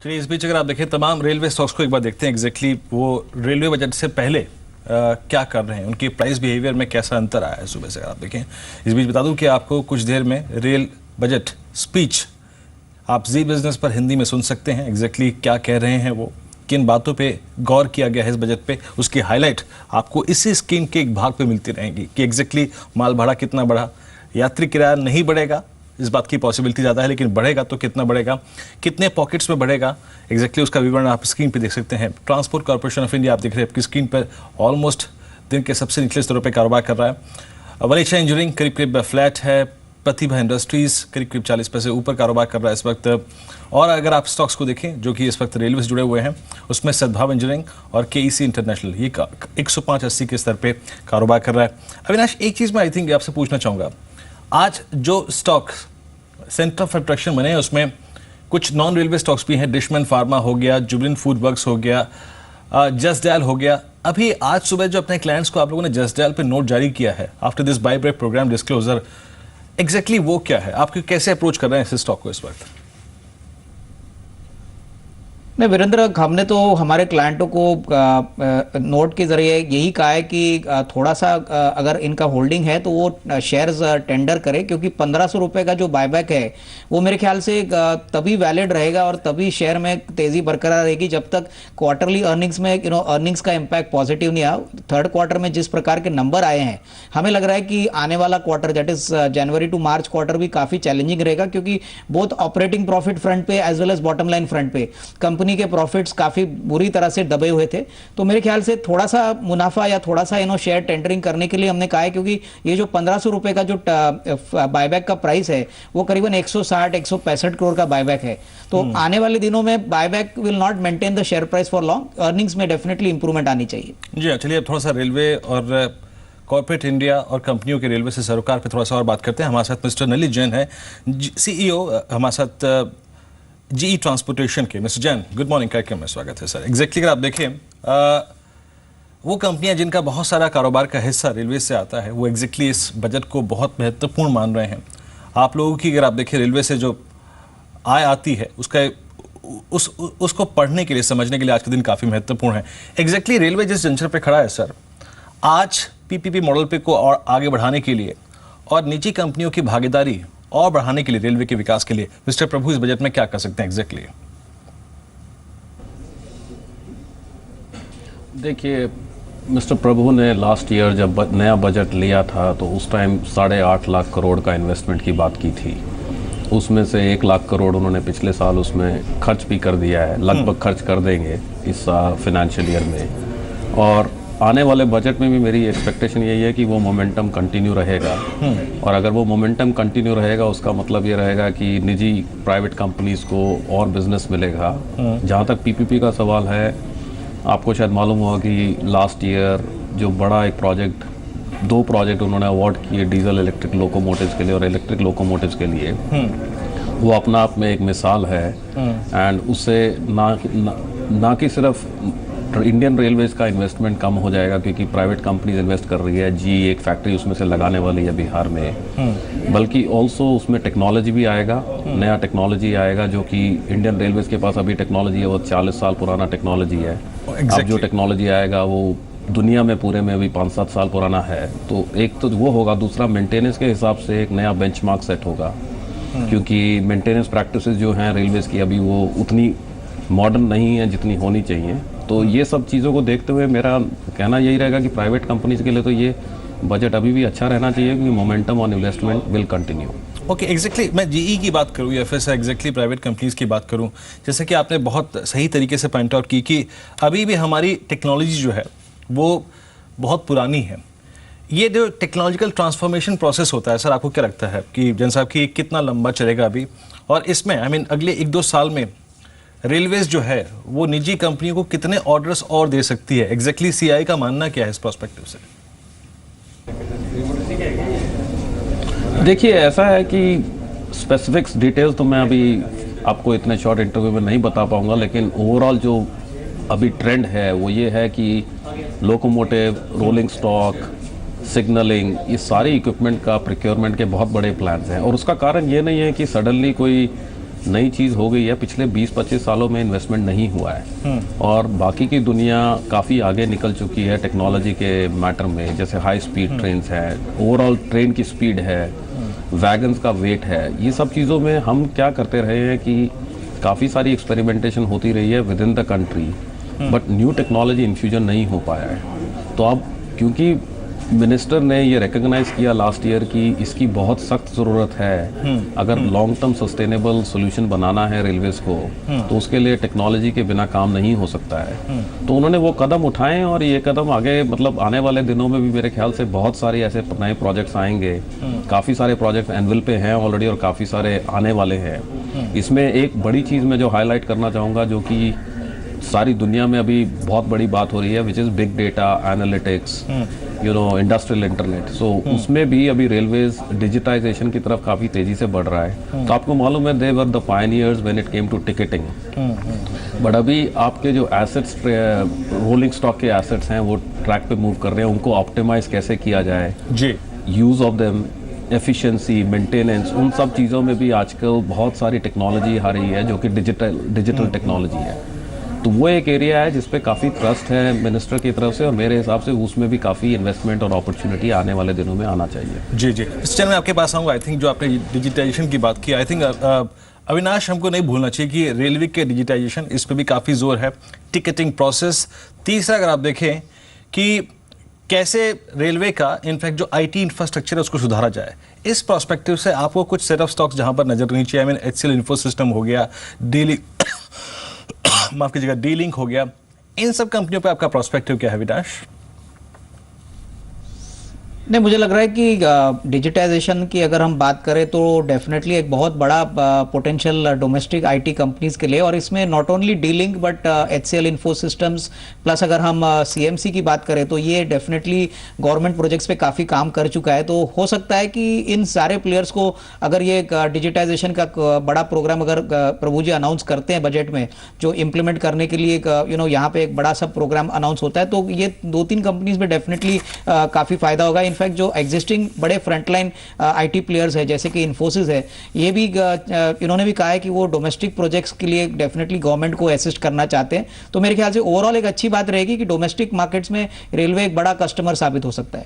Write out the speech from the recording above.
चलिए, इस बीच अगर आप देखें तमाम रेलवे स्टॉक्स को एक बार देखते हैं एग्जैक्टली वो रेलवे बजट से पहले क्या कर रहे हैं, उनकी प्राइस बिहेवियर में कैसा अंतर आया है सुबह से। अगर आप देखें, इस बीच बता दूं कि आपको कुछ देर में रेल बजट स्पीच आप जी बिजनेस पर हिंदी में सुन सकते हैं। एग्जैक्टली क्या कह रहे हैं वो, किन बातों पे गौर किया गया है इस बजट पे, उसकी हाईलाइट आपको इसी स्कीम के एक भाग पे मिलती रहेंगी कि एग्जैक्टली माल भाड़ा कितना बढ़ा, यात्री किराया नहीं बढ़ेगा, इस बात की पॉसिबिलिटी ज़्यादा है, लेकिन बढ़ेगा तो कितना बढ़ेगा, कितने पॉकेट्स में बढ़ेगा, एग्जैक्टली उसका विवरण आप स्क्रीन पे देख सकते हैं। ट्रांसपोर्ट कॉर्पोरेशन ऑफ इंडिया आप देख रहे हैं आपकी स्क्रीन पर, ऑलमोस्ट दिन के सबसे निचले स्तरों पे कारोबार कर रहा है। वलीचा इंजीनियरिंग करीब करीब फ्लैट है। प्रतिभा इंडस्ट्रीज़ करीब करीब 40 पैसे ऊपर कारोबार कर रहा है इस वक्त। और अगर आप स्टॉक्स को देखें जो कि इस वक्त रेलवे से जुड़े हुए हैं, उसमें सद्भाव इंजीनियरिंग और KEC इंटरनेशनल ये 105.80 के स्तर पे कारोबार कर रहा है। अविनाश, एक चीज़ मैं आई थिंक आपसे पूछना चाहूँगा, आज जो स्टॉक सेंटर ऑफ अट्रैक्शन बने हैं उसमें कुछ नॉन रेलवे स्टॉक्स भी हैं। डिशमन फार्मा हो गया, जुबिलेंट फूड वर्क्स हो गया, जस्ट डायल हो गया। अभी आज सुबह जो अपने क्लाइंट्स को आप लोगों ने जस्ट डायल पे नोट जारी किया है after this buyback program disclosure, exactly वो क्या है, आप कैसे अप्रोच कर रहे हैं इस स्टॉक को इस वक्त? नहीं वीरेंद्र, हमने तो हमारे क्लाइंटों को नोट के जरिए यही कहा है कि थोड़ा सा अगर इनका होल्डिंग है तो वो शेयर्स टेंडर करे, क्योंकि 1500 रुपए का जो बायबैक है वो मेरे ख्याल से तभी वैलिड रहेगा और तभी शेयर में तेजी बरकरार रहेगी जब तक क्वार्टरली अर्निंग्स में अर्निंग्स का इम्पैक्ट पॉजिटिव नहीं आया। थर्ड क्वार्टर में जिस प्रकार के नंबर आए हैं, हमें लग रहा है कि आने वाला quarter that is January to March quarter भी काफी चैलेंजिंग रहेगा, क्योंकि बोथ ऑपरेटिंग प्रॉफिट फ्रंट पे as well as bottom line front पे कंपनी के प्रॉफिट्स काफी बुरी तरह से दबे हुए थे। तो मेरे ख्याल से थोड़ा सा मुनाफा या थोड़ा सा शेयर टेंडरिंग करने के लिए हमने कहा है, क्योंकि ये जो 1500 रुपए का जो बायबैक का प्राइस है वो करीबन 160-165 करोड़ का बायबैक है। तो आने वाले दिनों में buyback will not maintain the share price for long, earnings में डेफिनेटली इंप्रूवमेंट आनी चाहिए। जी चलिए, अब थोड़ा सा रेलवे और कॉर्पोरेट इंडिया और कंपनियों के रेलवे से सरोकार पे थोड़ा सा और बात करते हैं। हमारे साथ मिस्टर नलित जैन है, CEO हमारे साथ GE ट्रांसपोर्टेशन के। मिस्टर जैन, गुड मॉर्निंग, कार्यक्रम में स्वागत है सर। एग्जैक्टली अगर आप देखें वो कंपनियां जिनका बहुत सारा कारोबार का हिस्सा रेलवे से आता है वो एग्जैक्टली इस बजट को बहुत महत्वपूर्ण मान रहे हैं। आप लोगों की अगर आप देखें रेलवे से जो आय आती है उसका उसको पढ़ने के लिए, समझने के लिए आज का दिन काफ़ी महत्वपूर्ण है। एग्जैक्टली रेलवे जिस जंक्शन पे खड़ा है सर, आज PPP मॉडल पे को और आगे बढ़ाने के लिए और निजी कंपनियों की भागीदारी और बढ़ाने के लिए, रेलवे के विकास के लिए मिस्टर प्रभु इस बजट में क्या कर सकते हैं एग्जैक्टली? देखिए, मिस्टर प्रभु ने लास्ट ईयर जब नया बजट लिया था तो उस टाइम 8.5 लाख करोड़ का इन्वेस्टमेंट की बात की थी। उसमें से 1 लाख करोड़ उन्होंने पिछले साल उसमें खर्च भी कर दिया है, लगभग खर्च कर देंगे इस फाइनेंशियल ईयर में। और आने वाले बजट में भी मेरी एक्सपेक्टेशन यही है कि वो मोमेंटम कंटिन्यू रहेगा। और अगर वो मोमेंटम कंटिन्यू रहेगा उसका मतलब ये रहेगा कि निजी प्राइवेट कंपनीज को और बिजनेस मिलेगा। जहाँ तक PPP का सवाल है, आपको शायद मालूम होगा कि लास्ट ईयर जो बड़ा एक प्रोजेक्ट, 2 प्रोजेक्ट उन्होंने अवार्ड किए डीजल इलेक्ट्रिक लोकोमोटिव्स के लिए और इलेक्ट्रिक लोकोमोटिव्स के लिए, वो अपना आप में एक मिसाल है। एंड उससे ना कि सिर्फ इंडियन रेलवेज का इन्वेस्टमेंट कम हो जाएगा, क्योंकि प्राइवेट कंपनीज इन्वेस्ट कर रही है, GE एक फैक्ट्री उसमें से लगाने वाली है बिहार में, बल्कि ऑल्सो उसमें टेक्नोलॉजी भी आएगा, नया टेक्नोलॉजी आएगा जो कि इंडियन रेलवेज के पास अभी टेक्नोलॉजी है वो 40 साल पुराना टेक्नोलॉजी है। अब जो टेक्नोलॉजी आएगा वो दुनिया में पूरे में अभी 5-7 साल पुराना है। तो एक तो वो होगा, दूसरा मेंटेनेंस के हिसाब से एक नया बेंचमार्क सेट होगा, क्योंकि मेंटेनेंस प्रैक्टिसेस जो हैं रेलवेज की अभी वो उतनी मॉडर्न नहीं है जितनी होनी चाहिए। तो ये सब चीज़ों को देखते हुए मेरा कहना यही रहेगा कि प्राइवेट कंपनीज के लिए तो ये बजट अभी भी अच्छा रहना चाहिए, क्योंकि momentum on investment will continue. Okay, exactly मैं GE की बात करूँ या फिर सर एग्जैक्टली प्राइवेट कंपनीज की बात करूँ, जैसे कि आपने बहुत सही तरीके से पॉइंट आउट की कि अभी भी हमारी टेक्नोलॉजी जो है वो बहुत पुरानी है। ये जो टेक्नोलॉजिकल ट्रांसफॉर्मेशन प्रोसेस होता है सर, आपको क्या लगता है कि जन साहब की कितना लंबा चलेगा अभी, और इसमें अगले 1-2 साल में रेलवेज जो है वो निजी कंपनियों को कितने ऑर्डर्स और दे सकती है? एग्जैक्टली CI का मानना क्या है इस प्रोस्पेक्टिव से? देखिए, ऐसा है कि स्पेसिफिक्स डिटेल्स तो मैं अभी आपको इतने शॉर्ट इंटरव्यू में नहीं बता पाऊंगा, लेकिन ओवरऑल जो अभी ट्रेंड है वो ये है कि लोकोमोटिव, रोलिंग स्टॉक, सिग्नलिंग, ये सारे इक्विपमेंट का प्रोक्योरमेंट के बहुत बड़े प्लान्स हैं। और उसका कारण ये नहीं है कि सडनली कोई नई चीज़ हो गई है, पिछले 20-25 सालों में इन्वेस्टमेंट नहीं हुआ है। और बाकी की दुनिया काफ़ी आगे निकल चुकी है टेक्नोलॉजी के मैटर में, जैसे हाई स्पीड ट्रेन है, ओवरऑल ट्रेन की स्पीड है, वैगन्स का वेट है, ये सब चीज़ों में हम क्या करते रहे हैं कि काफ़ी सारी एक्सपेरिमेंटेशन होती रही है with in the country, but new technology infusion नहीं हो पाया है। तो अब क्योंकि मिनिस्टर ने ये रिकग्नाइज किया लास्ट ईयर कि इसकी बहुत सख्त ज़रूरत है, अगर लॉन्ग टर्म सस्टेनेबल सोल्यूशन बनाना है रेलवेज़ को, तो उसके लिए टेक्नोलॉजी के बिना काम नहीं हो सकता है। तो उन्होंने वो कदम उठाए और ये कदम आगे मतलब आने वाले दिनों में भी मेरे ख्याल से बहुत सारे ऐसे नए प्रोजेक्ट्स आएंगे। काफ़ी सारे प्रोजेक्ट्स एनविल पे हैं ऑलरेडी और काफ़ी सारे आने वाले हैं। इसमें एक बड़ी चीज़ मैं जो हाईलाइट करना चाहूँगा, जो कि सारी दुनिया में अभी बहुत बड़ी बात हो रही है, which is big data analytics, industrial internet. So उसमें भी अभी रेलवेज डिजिटाइजेशन की तरफ काफ़ी तेज़ी से बढ़ रहा है। तो आपको मालूम है, they were the pioneers when it came to ticketing. But अभी आपके जो एसेट्स, रोलिंग स्टॉक के एसेट्स हैं, वो ट्रैक पे मूव कर रहे हैं, उनको ऑप्टिमाइज कैसे किया जाए जी, use of them, efficiency, maintenance, उन सब चीज़ों में भी आजकल बहुत सारी टेक्नोलॉजी आ रही है जो कि डिजिटल टेक्नोलॉजी है। तो वो एक एरिया है जिस पे काफ़ी ट्रस्ट है मिनिस्टर की तरफ से, और मेरे हिसाब से उसमें भी काफ़ी इन्वेस्टमेंट और अपॉर्चुनिटी आने वाले दिनों में आना चाहिए। जी जी, इस चैनल में आपके पास आऊँगा। आई थिंक जो आपने डिजिटाइजेशन की बात की, आई थिंक अविनाश, हमको नहीं भूलना चाहिए कि रेलवे के डिजिटाइजेशन, इस पर भी काफ़ी जोर है। टिकटिंग प्रोसेस, तीसरा अगर आप देखें कि कैसे रेलवे का इनफैक्ट जो IT इंफ्रास्ट्रक्चर है उसको सुधारा जाए, इस पर्सपेक्टिव से आपको कुछ सेट ऑफ स्टॉक्स जहाँ पर नजर नहीं चाहिए, आई मीन HCL इन्फोसिस्टम हो गया, माफ कीजिएगा डी-लिंक हो गया, इन सब कंपनियों पे आपका प्रोस्पेक्टिव क्या है विनाश? नहीं, मुझे लग रहा है कि डिजिटाइजेशन की अगर हम बात करें तो डेफिनेटली एक बहुत बड़ा पोटेंशियल डोमेस्टिक IT कंपनीज के लिए, और इसमें not only D Link but HCL Infosystems plus अगर हम CMC की बात करें तो ये डेफिनेटली गवर्नमेंट प्रोजेक्ट्स पे काफ़ी काम कर चुका है। तो हो सकता है कि इन सारे प्लेयर्स को अगर ये डिजिटाइजेशन का बड़ा प्रोग्राम अगर प्रभु जी अनाउंस करते हैं बजट में, जो इम्प्लीमेंट करने के लिए यहाँ पे एक बड़ा सा प्रोग्राम अनाउंस होता है, तो ये 2-3 कंपनीज में डेफिनेटली काफ़ी फायदा होगा। इनफैक्ट जो एग्जिस्टिंग बड़े फ्रंटलाइन IT प्लेयर्स है जैसे कि इन्फोसिस है, ये भी इन्होंने भी कहा है कि वो डोमेस्टिक प्रोजेक्ट्स के लिए डेफिनेटली गवर्नमेंट को असिस्ट करना चाहते हैं। तो मेरे ख्याल से ओवरऑल एक अच्छी बात रहेगी कि डोमेस्टिक मार्केट्स में रेलवे एक बड़ा कस्टमर साबित हो सकता है।